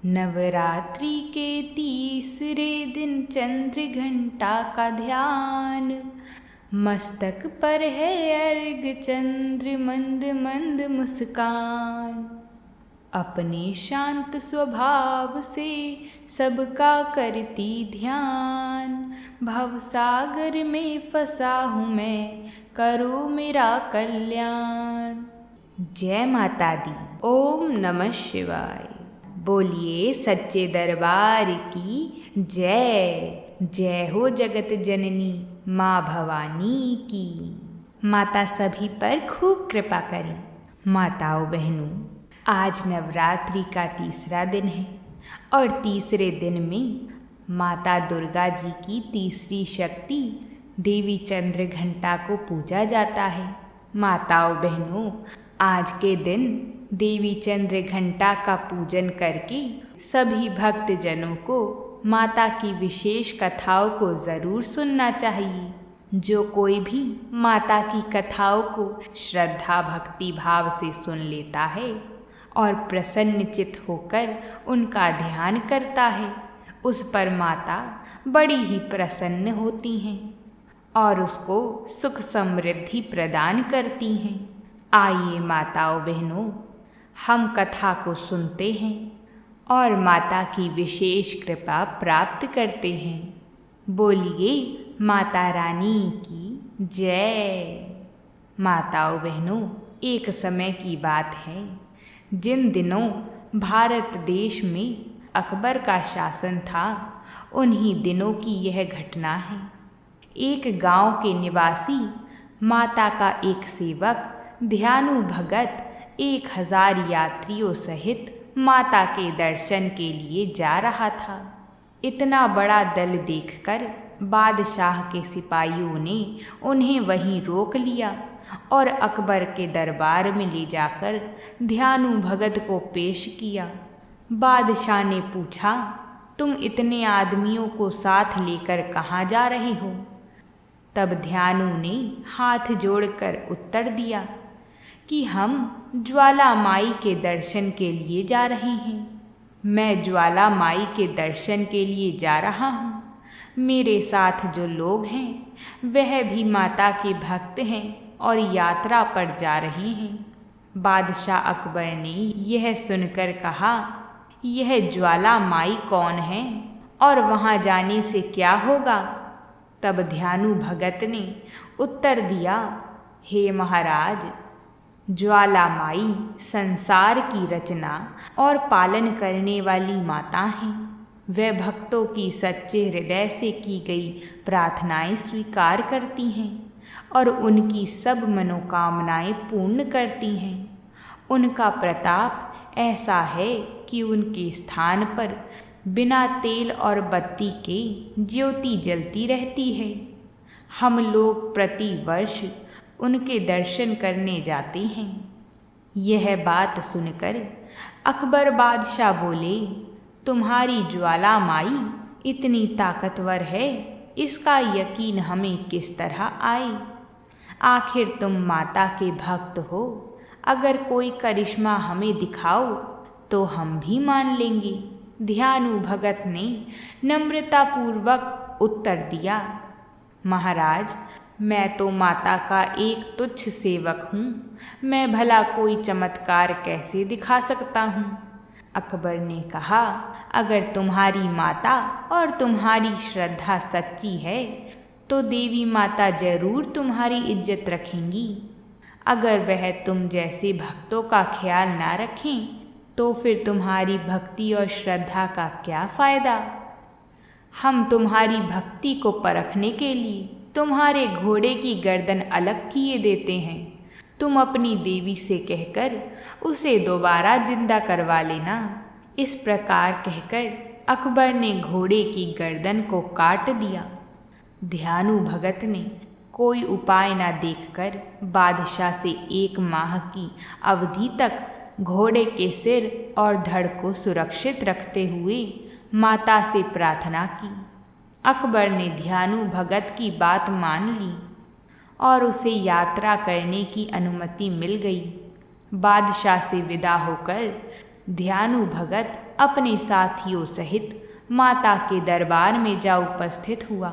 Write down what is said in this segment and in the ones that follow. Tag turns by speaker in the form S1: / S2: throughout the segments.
S1: नवरात्रि के तीसरे दिन चंद्र घंटा का ध्यान, मस्तक पर है अर्घ चंद्र मंद मंद मुस्कान। अपने शांत स्वभाव से सबका करती ध्यान, भवसागर में फंसा हूँ मैं, करो मेरा कल्याण। जय माता दी। ओम नमः शिवाय। बोलिए सच्चे दरबार की जय। जय हो जगत जननी माँ भवानी की। माता सभी पर खूब कृपा करें। माताओं बहनों, आज नवरात्रि का तीसरा दिन है और तीसरे दिन में माता दुर्गा जी की तीसरी शक्ति देवी चंद्र घंटा को पूजा जाता है। माताओं बहनों, आज के दिन देवी चंद्र घंटा का पूजन करके सभी भक्तजनों को माता की विशेष कथाओं को ज़रूर सुनना चाहिए। जो कोई भी माता की कथाओं को श्रद्धा भक्ति भाव से सुन लेता है और प्रसन्नचित्त होकर उनका ध्यान करता है, उस पर माता बड़ी ही प्रसन्न होती हैं और उसको सुख समृद्धि प्रदान करती हैं। आइए माताओं बहनों, हम कथा को सुनते हैं और माता की विशेष कृपा प्राप्त करते हैं। बोलिए माता रानी की जय। माताओं बहनों, एक समय की बात है, जिन दिनों भारत देश में अकबर का शासन था, उन्हीं दिनों की यह घटना है। एक गांव के निवासी माता का एक सेवक ध्यानु भगत 1000 यात्रियों सहित माता के दर्शन के लिए जा रहा था। इतना बड़ा दल देखकर बादशाह के सिपाहियों ने उन्हें वहीं रोक लिया और अकबर के दरबार में ले जाकर ध्यानु भगत को पेश किया। बादशाह ने पूछा, तुम इतने आदमियों को साथ लेकर कहाँ जा रहे हो? तब ध्यानु ने हाथ जोड़कर उत्तर दिया कि हम ज्वाला माई के दर्शन के लिए जा रहे हैं। मैं ज्वाला माई के दर्शन के लिए जा रहा हूँ। मेरे साथ जो लोग हैं वह भी माता के भक्त हैं और यात्रा पर जा रहे हैं। बादशाह अकबर ने यह सुनकर कहा, यह ज्वाला माई कौन है और वहाँ जाने से क्या होगा? तब ध्यानु भगत ने उत्तर दिया, हे महाराज, ज्वाला माई संसार की रचना और पालन करने वाली माता हैं। वे भक्तों की सच्चे हृदय से की गई प्रार्थनाएं स्वीकार करती हैं और उनकी सब मनोकामनाएं पूर्ण करती हैं। उनका प्रताप ऐसा है कि उनके स्थान पर बिना तेल और बत्ती के ज्योति जलती रहती है। हम लोग प्रति वर्ष उनके दर्शन करने जाते हैं। यह बात सुनकर अकबर बादशाह बोले, तुम्हारी ज्वाला माई इतनी ताकतवर है, इसका यकीन हमें किस तरह आए? आखिर तुम माता के भक्त हो, अगर कोई करिश्मा हमें दिखाओ तो हम भी मान लेंगे। ध्यानु भगत ने नम्रतापूर्वक उत्तर दिया, महाराज, मैं तो माता का एक तुच्छ सेवक हूँ, मैं भला कोई चमत्कार कैसे दिखा सकता हूँ? अकबर ने कहा, अगर तुम्हारी माता और तुम्हारी श्रद्धा सच्ची है तो देवी माता जरूर तुम्हारी इज्जत रखेंगी। अगर वह तुम जैसे भक्तों का ख्याल ना रखें तो फिर तुम्हारी भक्ति और श्रद्धा का क्या फ़ायदा? हम तुम्हारी भक्ति को परखने के लिए तुम्हारे घोड़े की गर्दन अलग किए देते हैं। तुम अपनी देवी से कहकर उसे दोबारा जिंदा करवा लेना। इस प्रकार कहकर अकबर ने घोड़े की गर्दन को काट दिया। ध्यानु भगत ने कोई उपाय न देखकर बादशाह से 1 माह की अवधि तक घोड़े के सिर और धड़ को सुरक्षित रखते हुए माता से प्रार्थना की। अकबर ने ध्यानु भगत की बात मान ली और उसे यात्रा करने की अनुमति मिल गई। बादशाह से विदा होकर ध्यानु भगत अपने साथियों सहित माता के दरबार में जा उपस्थित हुआ।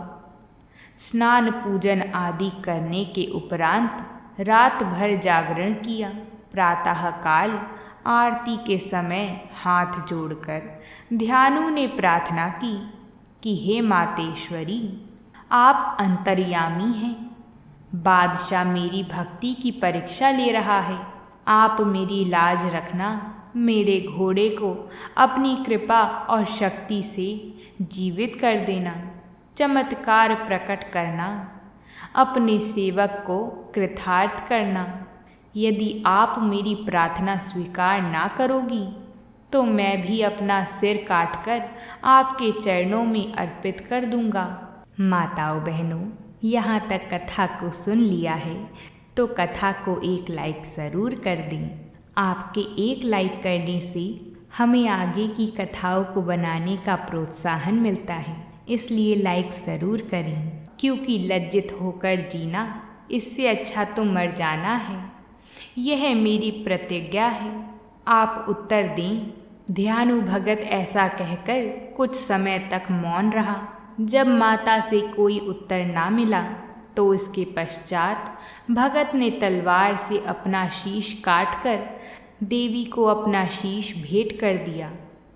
S1: स्नान पूजन आदि करने के उपरांत रात भर जागरण किया। प्रातःकाल आरती के समय हाथ जोड़कर ध्यानु ने प्रार्थना की कि हे मातेश्वरी, आप अंतर्यामी हैं। बादशाह मेरी भक्ति की परीक्षा ले रहा है। आप मेरी लाज रखना, मेरे घोड़े को अपनी कृपा और शक्ति से जीवित कर देना, चमत्कार प्रकट करना, अपने सेवक को कृतार्थ करना। यदि आप मेरी प्रार्थना स्वीकार ना करोगी तो मैं भी अपना सिर काटकर आपके चरणों में अर्पित कर दूंगा। माताओं बहनों, यहाँ तक कथा को सुन लिया है तो कथा को एक लाइक ज़रूर कर दें। आपके एक लाइक करने से हमें आगे की कथाओं को बनाने का प्रोत्साहन मिलता है, इसलिए लाइक ज़रूर करें, क्योंकि लज्जित होकर जीना इससे अच्छा तो मर जाना है। यह मेरी प्रतिज्ञा है। आप उत्तर दें। ध्यानु भगत ऐसा कहकर कुछ समय तक मौन रहा। जब माता से कोई उत्तर ना मिला तो इसके पश्चात भगत ने तलवार से अपना शीश काटकर देवी को अपना शीश भेंट कर दिया।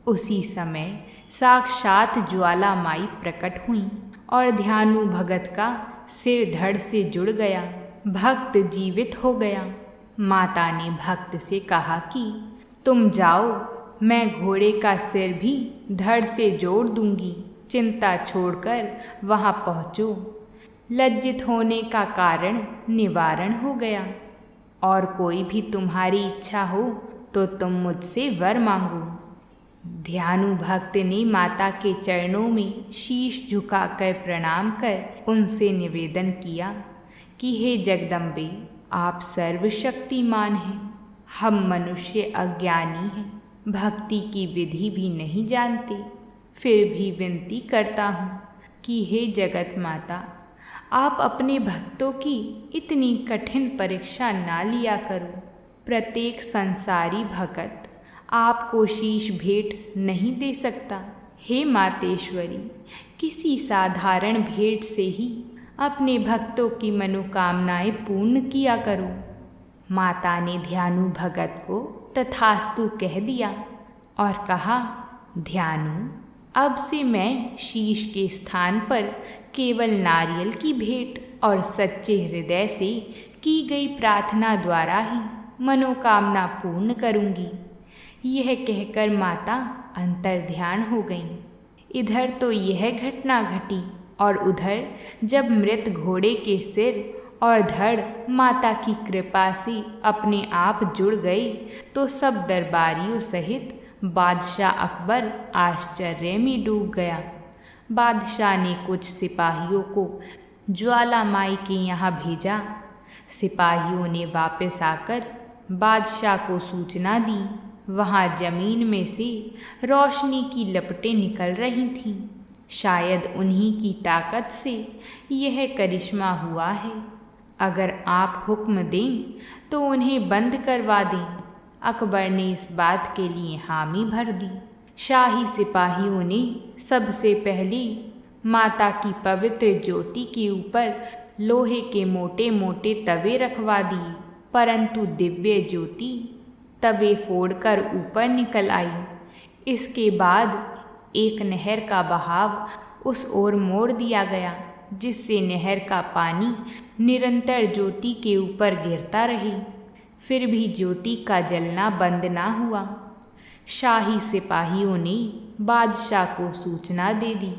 S1: उसी समय साक्षात ज्वाला माई प्रकट हुई और ध्यानु भगत का सिर धड़ से जुड़ गया। भक्त जीवित हो गया। माता ने भक्त से कहा कि तुम जाओ, मैं घोड़े का सिर भी धड़ से जोड़ दूंगी। चिंता छोड़कर वहाँ पहुँचो। लज्जित होने का कारण निवारण हो गया। और कोई भी तुम्हारी इच्छा हो तो तुम मुझसे वर मांगो। ध्यानु भक्त ने माता के चरणों में शीश झुकाकर प्रणाम कर उनसे निवेदन किया कि हे जगदम्बे, आप सर्वशक्तिमान हैं। हम मनुष्य अज्ञानी हैं, भक्ति की विधि भी नहीं जानते। फिर भी विनती करता हूँ कि हे जगत माता, आप अपने भक्तों की इतनी कठिन परीक्षा ना लिया करो। प्रत्येक संसारी भक्त आपको शीश भेंट नहीं दे सकता। हे मातेश्वरी, किसी साधारण भेंट से ही अपने भक्तों की मनोकामनाएं पूर्ण किया करो। माता ने ध्यानु भगत को तथास्तु कह दिया और कहा, ध्यानु, अब से मैं शीश के स्थान पर केवल नारियल की भेंट और सच्चे हृदय से की गई प्रार्थना द्वारा ही मनोकामना पूर्ण करूंगी। यह कहकर माता अंतर्ध्यान हो गईं। इधर तो यह घटना घटी और उधर जब मृत घोड़े के सिर और धड़ माता की कृपा से अपने आप जुड़ गए तो सब दरबारियों सहित बादशाह अकबर आश्चर्य में डूब गया। बादशाह ने कुछ सिपाहियों को ज्वाला माई के यहाँ भेजा। सिपाहियों ने वापस आकर बादशाह को सूचना दी। वहाँ जमीन में से रोशनी की लपटें निकल रही थीं। शायद उन्हीं की ताकत से यह करिश्मा हुआ है। अगर आप हुक्म दें तो उन्हें बंद करवा दें। अकबर ने इस बात के लिए हामी भर दी। शाही सिपाहियों ने सबसे पहले माता की पवित्र ज्योति के ऊपर लोहे के मोटे मोटे तवे रखवा दिए, परंतु दिव्य ज्योति तवे फोड़कर ऊपर निकल आई। इसके बाद एक नहर का बहाव उस ओर मोड़ दिया गया, जिससे नहर का पानी निरंतर ज्योति के ऊपर गिरता रहे। फिर भी ज्योति का जलना बंद ना हुआ। शाही सिपाहियों ने बादशाह को सूचना दे दी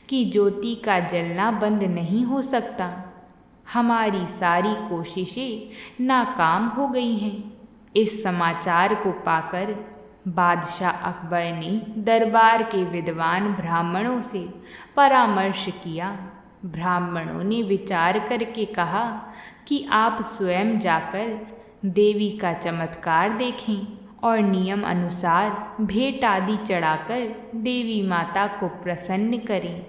S1: कि ज्योति का जलना बंद नहीं हो सकता। हमारी सारी कोशिशें नाकाम हो गई हैं। इस समाचार को पाकर बादशाह अकबर ने दरबार के विद्वान ब्राह्मणों से परामर्श किया। ब्राह्मणों ने विचार करके कहा कि आप स्वयं जाकर देवी का चमत्कार देखें और नियम अनुसार भेंट आदि चढ़ाकर देवी माता को प्रसन्न करें।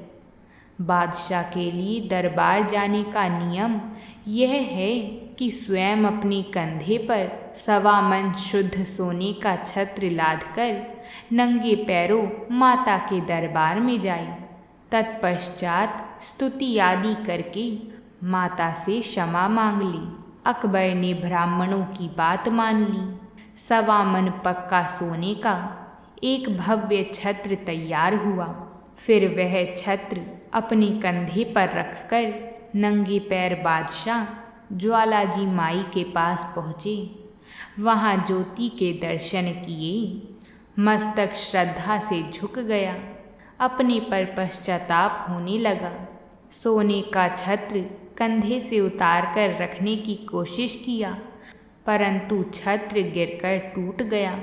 S1: बादशाह के लिए दरबार जाने का नियम यह है कि स्वयं अपने कंधे पर 1.25 मन शुद्ध सोने का छत्र लादकर नंगे पैरों माता के दरबार में जाई। तत्पश्चात स्तुति आदि करके माता से क्षमा मांग ली। अकबर ने ब्राह्मणों की बात मान ली। 1.25 मन पक्का सोने का एक भव्य छत्र तैयार हुआ। फिर वह छत्र अपने कंधे पर रखकर नंगे पैर बादशाह ज्वालाजी माई के पास पहुँचे। वहाँ ज्योति के दर्शन किए। मस्तक श्रद्धा से झुक गया। अपने पर पश्चाताप होने लगा। सोने का छत्र कंधे से उतार कर रखने की कोशिश किया, परंतु छत्र गिरकर टूट गया।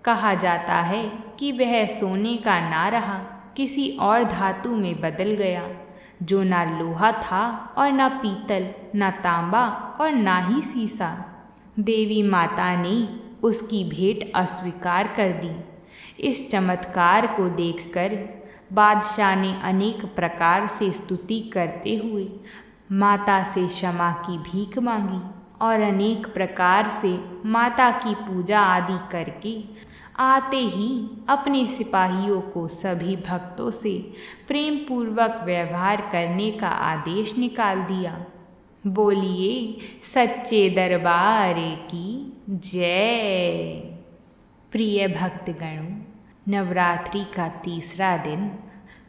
S1: कहा जाता है कि वह सोने का ना रहा, किसी और धातु में बदल गया, जो ना लोहा था और ना पीतल, ना तांबा और ना ही सीसा। देवी माता ने उसकी भेंट अस्वीकार कर दी। इस चमत्कार को देखकर बादशाह ने अनेक प्रकार से स्तुति करते हुए माता से क्षमा की भीख मांगी और अनेक प्रकार से माता की पूजा आदि करके आते ही अपने सिपाहियों को सभी भक्तों से प्रेम पूर्वक व्यवहार करने का आदेश निकाल दिया। बोलिए सच्चे दरबार की जय। प्रिय भक्तगणों, नवरात्रि का तीसरा दिन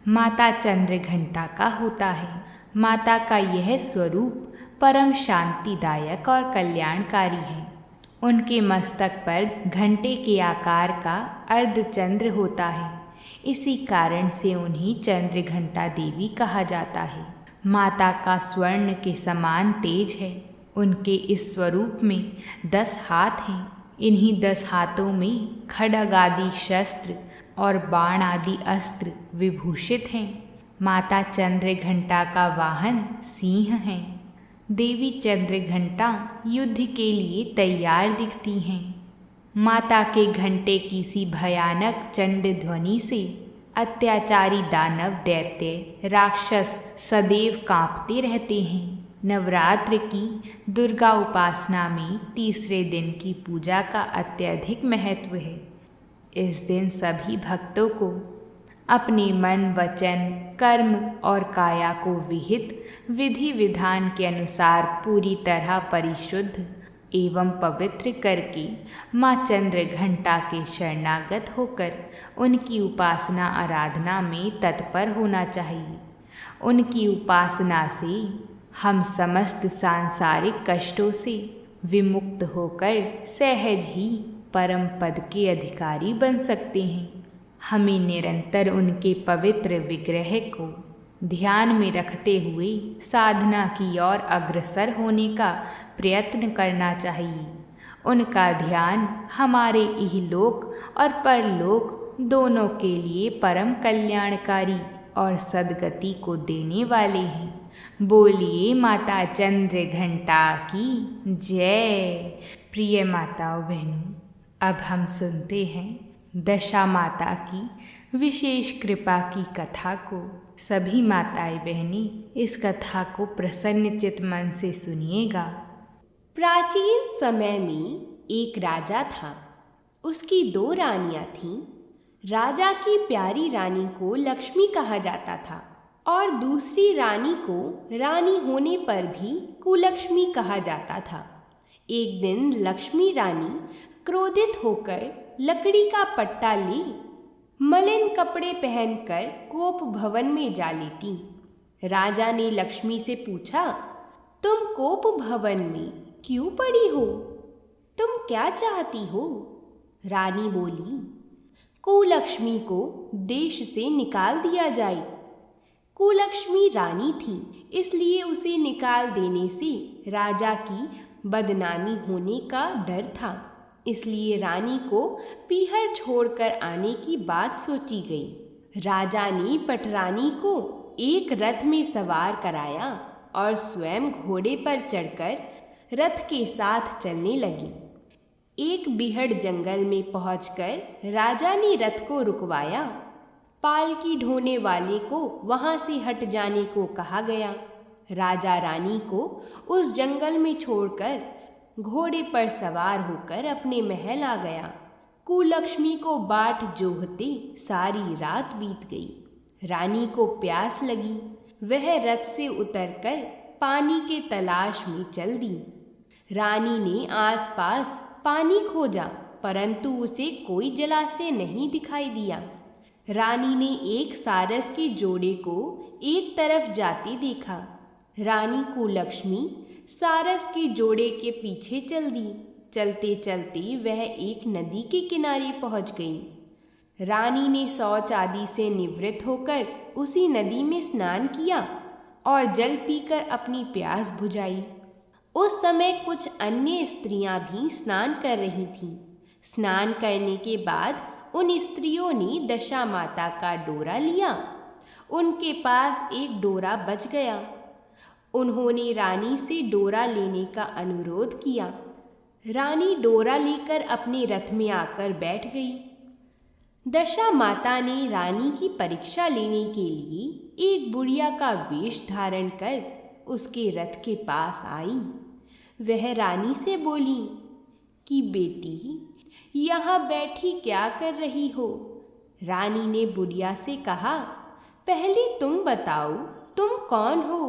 S1: माता चंद्रघंटा का होता है। माता का यह स्वरूप परम शांतिदायक और कल्याणकारी है। उनके मस्तक पर घंटे के आकार का अर्धचंद्र होता है। इसी कारण से उन्हें चंद्रघंटा देवी कहा जाता है। माता का स्वर्ण के समान तेज है। उनके इस स्वरूप में 10 हाथ हैं। इन्हीं 10 हाथों में खड्ग आदि शस्त्र और बाण आदि अस्त्र विभूषित हैं। माता चंद्रघंटा का वाहन सिंह है। देवी चंद्रघंटा युद्ध के लिए तैयार दिखती हैं। माता के घंटे की सी भयानक चंड ध्वनि से अत्याचारी दानव, दैत्य, राक्षस सदैव कांपते रहते हैं। नवरात्र की दुर्गा उपासना में तीसरे दिन की पूजा का अत्यधिक महत्व है। इस दिन सभी भक्तों को अपने मन, वचन, कर्म और काया को विहित विधि विधान के अनुसार पूरी तरह परिशुद्ध एवं पवित्र करके माँ चंद्रघंटा के शरणागत होकर उनकी उपासना आराधना में तत्पर होना चाहिए। उनकी उपासना से हम समस्त सांसारिक कष्टों से विमुक्त होकर सहज ही परम पद के अधिकारी बन सकते हैं। हमें निरंतर उनके पवित्र विग्रह को ध्यान में रखते हुए साधना की ओर अग्रसर होने का प्रयत्न करना चाहिए। उनका ध्यान हमारे इहलोक और परलोक दोनों के लिए परम कल्याणकारी और सद्गति को देने वाले हैं। बोलिए माता चंद्रघंटा की जय। प्रिय माताओं बहनों, अब हम सुनते हैं दशा माता की विशेष कृपा की कथा को। सभी माताएं बहनें इस कथा को प्रसन्नचित मन से सुनिएगा।
S2: प्राचीन समय में एक राजा था। उसकी 2 रानियां थीं। राजा की प्यारी रानी को लक्ष्मी कहा जाता था और दूसरी रानी को रानी होने पर भी कुलक्ष्मी कहा जाता था। एक दिन लक्ष्मी रानी क्रोधित होकर लकड़ी का पट्टा ली, मलिन कपड़े पहनकर कोप भवन में जा लेटी। राजा ने लक्ष्मी से पूछा, तुम कोप भवन में क्यों पड़ी हो? तुम क्या चाहती हो? रानी बोली, कुलक्ष्मी को देश से निकाल दिया जाए। कुलक्ष्मी रानी थी, इसलिए उसे निकाल देने से राजा की बदनामी होने का डर था। इसलिए रानी को पीहर छोड़कर आने की बात सोची गई। राजा ने पटरानी को एक रथ में सवार कराया और स्वयं घोड़े पर चढ़कर रथ के साथ चलने लगी। एक बीहड़ जंगल में पहुंचकर राजा ने रथ को रुकवाया। पालकी ढोने वाले को वहां से हट जाने को कहा गया। राजा रानी को उस जंगल में छोड़कर घोड़े पर सवार होकर अपने महल आ गया। कुलक्ष्मी को बाट जोहते सारी रात बीत गई। रानी को प्यास लगी। वह रथ से उतरकर पानी के तलाश में चल दी। रानी ने आसपास पानी खोजा, परंतु उसे कोई जलाशय नहीं दिखाई दिया। रानी ने एक सारस के जोड़े को एक तरफ जाते देखा। रानी कुलक्ष्मी सारस के जोड़े के पीछे चल दी। चलते चलते वह एक नदी के किनारे पहुंच गई। रानी ने शौच आदि से निवृत्त होकर उसी नदी में स्नान किया और जल पीकर अपनी प्यास बुझाई। उस समय कुछ अन्य स्त्रियां भी स्नान कर रही थीं। स्नान करने के बाद उन स्त्रियों ने दशा माता का डोरा लिया। उनके पास एक डोरा बच गया। उन्होंने रानी से डोरा लेने का अनुरोध किया। रानी डोरा लेकर अपने रथ में आकर बैठ गई। दशा माता ने रानी की परीक्षा लेने के लिए एक बुढ़िया का वेश धारण कर उसके रथ के पास आई। वह रानी से बोली कि बेटी, यहाँ बैठी क्या कर रही हो? रानी ने बुढ़िया से कहा, पहले तुम बताओ, तुम कौन हो?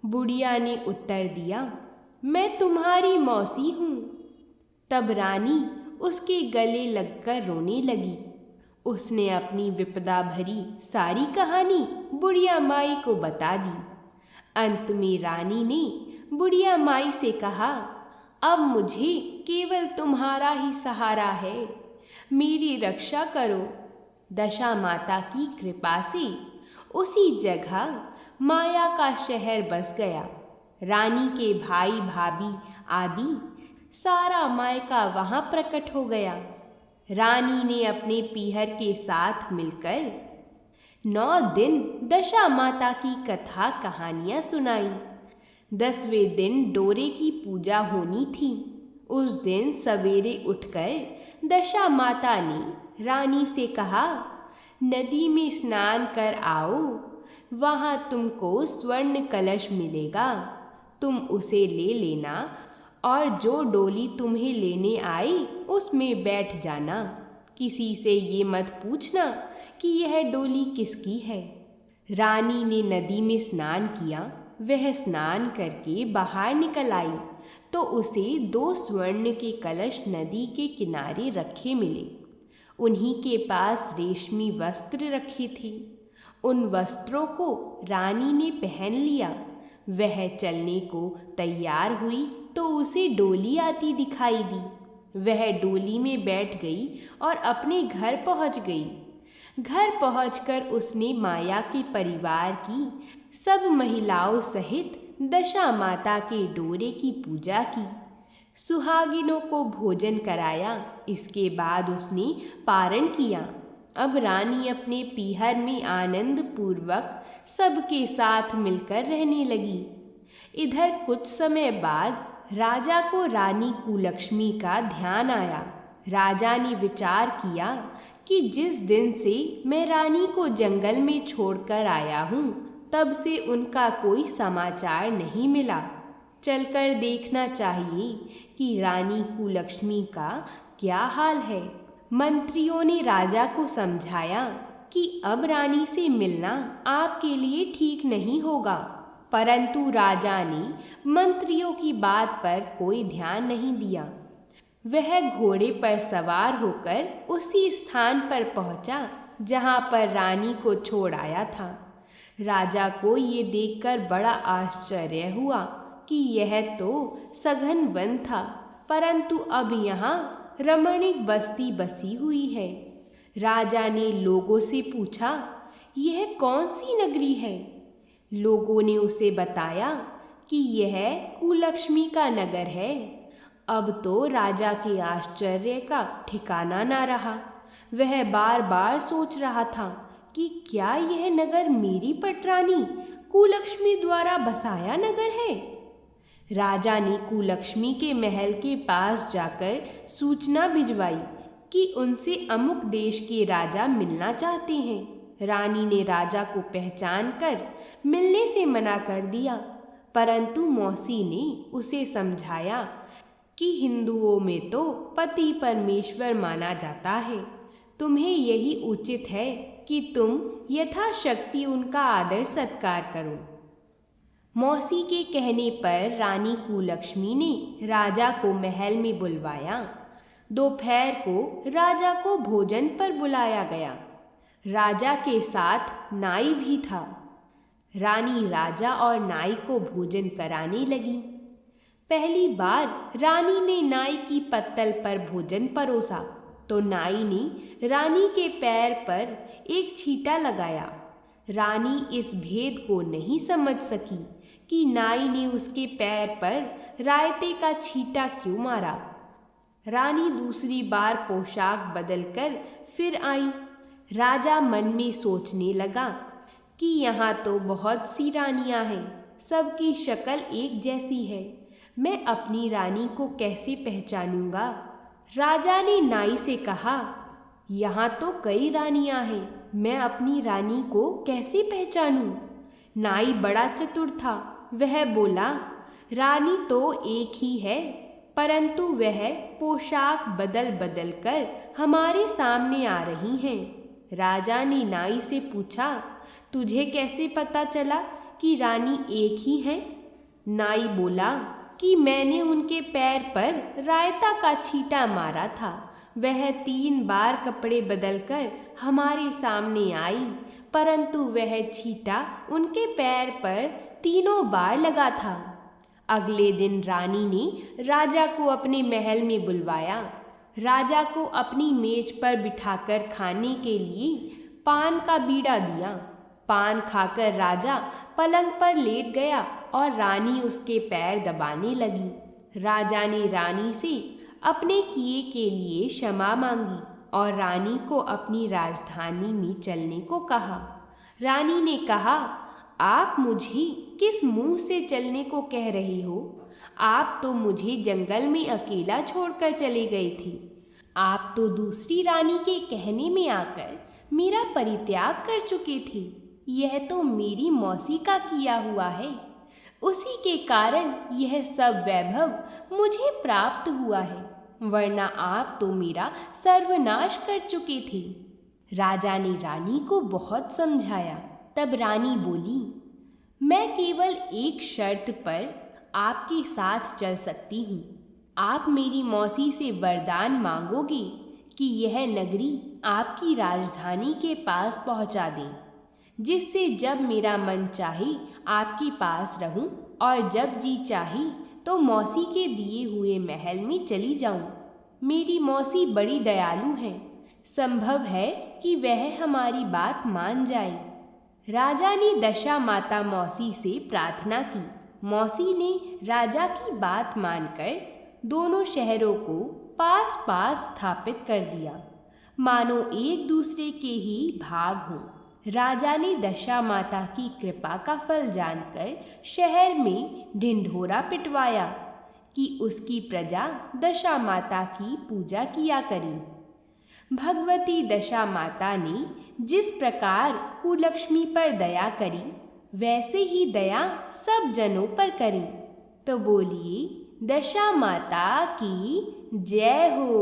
S2: बुढ़िया ने उत्तर दिया, मैं तुम्हारी मौसी हूँ। तब रानी उसके गले लगकर रोने लगी। उसने अपनी विपदा भरी सारी कहानी बुढ़िया माई को बता दी। अंत में रानी ने बुढ़िया माई से कहा, अब मुझे केवल तुम्हारा ही सहारा है, मेरी रक्षा करो। दशा माता की कृपा से उसी जगह माया का शहर बस गया। रानी के भाई भाभी आदि सारा मायका वहाँ प्रकट हो गया। रानी ने अपने पीहर के साथ मिलकर 9 दिन दशा माता की कथा कहानियाँ सुनाई। 10वें दिन डोरे की पूजा होनी थी। उस दिन सवेरे उठकर दशा माता ने रानी से कहा, नदी में स्नान कर आओ, वहाँ तुमको स्वर्ण कलश मिलेगा, तुम उसे ले लेना और जो डोली तुम्हें लेने आई उसमें बैठ जाना। किसी से ये मत पूछना कि यह डोली किसकी है। रानी ने नदी में स्नान किया। वह स्नान करके बाहर निकल आई तो उसे 2 स्वर्ण के कलश नदी के किनारे रखे मिले। उन्हीं के पास रेशमी वस्त्र रखे थे। उन वस्त्रों को रानी ने पहन लिया। वह चलने को तैयार हुई तो उसे डोली आती दिखाई दी। वह डोली में बैठ गई और अपने घर पहुंच गई। घर पहुंचकर उसने माया के परिवार की सब महिलाओं सहित दशा माता के डोरे की पूजा की। सुहागिनों को भोजन कराया। इसके बाद उसने पारण किया। अब रानी अपने पीहर में आनंद पूर्वक सबके साथ मिलकर रहने लगी। इधर कुछ समय बाद राजा को रानी कुलक्ष्मी का ध्यान आया। राजा ने विचार किया कि जिस दिन से मैं रानी को जंगल में छोड़कर आया हूँ, तब से उनका कोई समाचार नहीं मिला। चलकर देखना चाहिए कि रानी कुलक्ष्मी का क्या हाल है। मंत्रियों ने राजा को समझाया कि अब रानी से मिलना आपके लिए ठीक नहीं होगा, परंतु राजा ने मंत्रियों की बात पर कोई ध्यान नहीं दिया। वह घोड़े पर सवार होकर उसी स्थान पर पहुंचा जहां पर रानी को छोड़ आया था। राजा को ये देखकर बड़ा आश्चर्य हुआ कि यह तो सघन वन था, परंतु अब यहाँ रमणीक बस्ती बसी हुई है। राजा ने लोगों से पूछा, यह कौन सी नगरी है? लोगों ने उसे बताया कि यह कुलक्ष्मी का नगर है। अब तो राजा के आश्चर्य का ठिकाना ना रहा। वह बार बार सोच रहा था कि क्या यह नगर मेरी पटरानी कुलक्ष्मी द्वारा बसाया नगर है। राजा ने कुलक्ष्मी के महल के पास जाकर सूचना भिजवाई कि उनसे अमुक देश के राजा मिलना चाहते हैं। रानी ने राजा को पहचान कर मिलने से मना कर दिया, परंतु मौसी ने उसे समझाया कि हिंदुओं में तो पति परमेश्वर माना जाता है। तुम्हें यही उचित है कि तुम यथाशक्ति उनका आदर सत्कार करो। मौसी के कहने पर रानी कुलक्ष्मी ने राजा को महल में बुलवाया। दोपहर को राजा को भोजन पर बुलाया गया। राजा के साथ नाई भी था। रानी राजा और नाई को भोजन कराने लगी। पहली बार रानी ने नाई की पत्तल पर भोजन परोसा तो नाई ने रानी के पैर पर एक छींटा लगाया। रानी इस भेद को नहीं समझ सकी कि नाई ने उसके पैर पर रायते का छींटा क्यों मारा। रानी दूसरी बार पोशाक बदलकर फिर आई। राजा मन में सोचने लगा कि यहाँ तो बहुत सी रानियाँ हैं, सबकी शक्ल एक जैसी है, मैं अपनी रानी को कैसे पहचानूंगा। राजा ने नाई से कहा, यहाँ तो कई रानियाँ हैं, मैं अपनी रानी को कैसे पहचानूं। नाई बड़ा चतुर था। वह बोला, रानी तो एक ही है, परंतु वह पोशाक बदल बदल कर हमारे सामने आ रही हैं। राजा ने नाई से पूछा, तुझे कैसे पता चला कि रानी एक ही है। नाई बोला कि मैंने उनके पैर पर रायता का छींटा मारा था। वह 3 बार कपड़े बदलकर हमारे सामने आई, परंतु वह छींटा उनके पैर पर 3 बार लगा था। अगले दिन रानी ने राजा को अपने महल में बुलवाया। राजा को अपनी मेज पर बिठाकर खाने के लिए पान का बीड़ा दिया। पान खाकर राजा पलंग पर लेट गया और रानी उसके पैर दबाने लगी। राजा ने रानी से अपने किए के लिए क्षमा मांगी और रानी को अपनी राजधानी में चलने को कहा। रानी ने कहा, आप मुझे किस मुंह से चलने को कह रही हो? आप तो मुझे जंगल में अकेला छोड़कर चले गई थी। आप तो दूसरी रानी के कहने में आकर मेरा परित्याग कर चुके थे। यह तो मेरी मौसी का किया हुआ है, उसी के कारण यह सब वैभव मुझे प्राप्त हुआ है, वरना आप तो मेरा सर्वनाश कर चुके थे। राजा ने रानी को बहुत समझाया। तब रानी बोली, मैं केवल एक शर्त पर आपके साथ चल सकती हूँ। आप मेरी मौसी से वरदान मांगोगे कि यह नगरी आपकी राजधानी के पास पहुँचा दें, जिससे जब मेरा मन चाहे आपके पास रहूं और जब जी चाहे तो मौसी के दिए हुए महल में चली जाऊं। मेरी मौसी बड़ी दयालु है, संभव है कि वह हमारी बात मान जाए। राजा ने दशा माता मौसी से प्रार्थना की। मौसी ने राजा की बात मानकर दोनों शहरों को पास पास स्थापित कर दिया, मानो एक दूसरे के ही भाग हों। राजा ने दशा माता की कृपा का फल जानकर शहर में ढिंढोरा पिटवाया कि उसकी प्रजा दशा माता की पूजा किया करे। भगवती दशा माता ने जिस प्रकार कुलक्ष्मी पर दया करी, वैसे ही दया सब जनों पर करें। तो बोलिए, दशा माता की जय हो।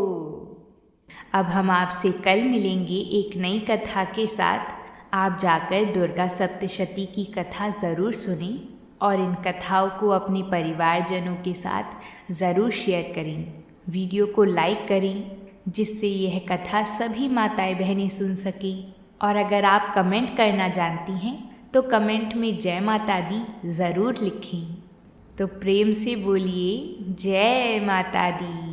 S1: अब हम आपसे कल मिलेंगे एक नई कथा के साथ। आप जाकर दुर्गा सप्तशती की कथा ज़रूर सुनें और इन कथाओं को अपने परिवारजनों के साथ ज़रूर शेयर करें। वीडियो को लाइक करें जिससे यह कथा सभी माताएं बहनें सुन सकें। और अगर आप कमेंट करना जानती हैं तो कमेंट में जय माता दी ज़रूर लिखें। तो प्रेम से बोलिए, जय माता दी।